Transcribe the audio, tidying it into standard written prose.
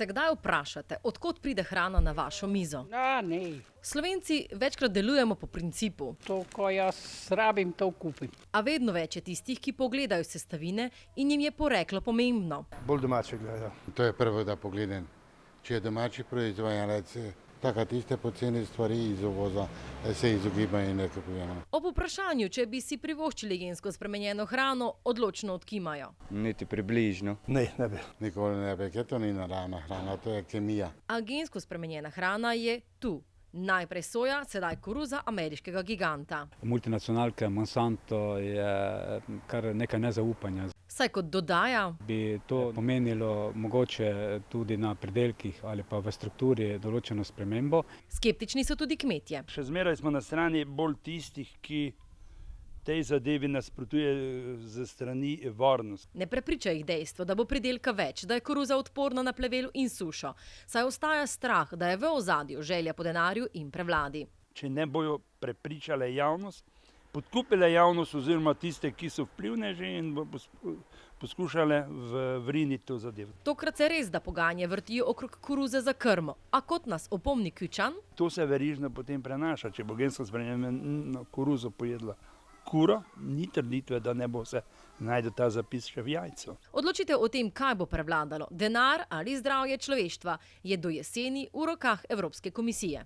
Se kdaj vprašate, od kod pride hrana na vašo mizo? Ne, Slovenci večkrat delujemo po principu, to, ko jaz rabim, to kupim. a vedno več je tistih, ki pogledajo sestavine in jim je poreklo pomembno. Bolj domače gledajo. To je prvo, da pogledam. Če je domači proizvajalec, taka tiste poceni stvari iz uvoza se izogibajo in ne kupujemo. Ob vprašanju, če bi si privoščili gensko spremenjeno hrano, odločno odkimajo. Niti približno. Ne bi. Nikoli ne bi, ker to ni naravna hrana, to je kemija. A gensko spremenjena hrana je tu. Najprej soja, sedaj koruza ameriškega giganta. Multinacionalke Monsanto je kar nekaj nezaupanja. Saj kot dodaja, Bi to pomenilo mogoče tudi na pridelkih ali pa v strukturi določeno spremembo. skeptični so tudi kmetje. Še zmeraj smo na strani bolj tistih, ki tej zadevi nasprotuje ze strani varnosti. Ne prepriča jih dejstvo, da bo pridelka več, da je koruza odporna na plevel in sušo, saj ostaja strah, da je v ozadju želja po denarju in prevladi. Če ne bojo prepričale javnost, podkupile javnost oziroma tiste, ki so vplivneži in bo poskušale vriniti to zadevo. Tokrat se res, da pogajanja vrtijo okrog koruze za krmo, a kot nas opomni Kjučan, To se verižno potem prenaša. Če bo gensko spremenjeno koruzo pojedla kura, ni trditve, da ne bo se najde ta zapis še v jajcu. odločitev o tem, kaj bo prevladalo, denar ali zdravje človeštva, je do jeseni v rokah Evropske komisije.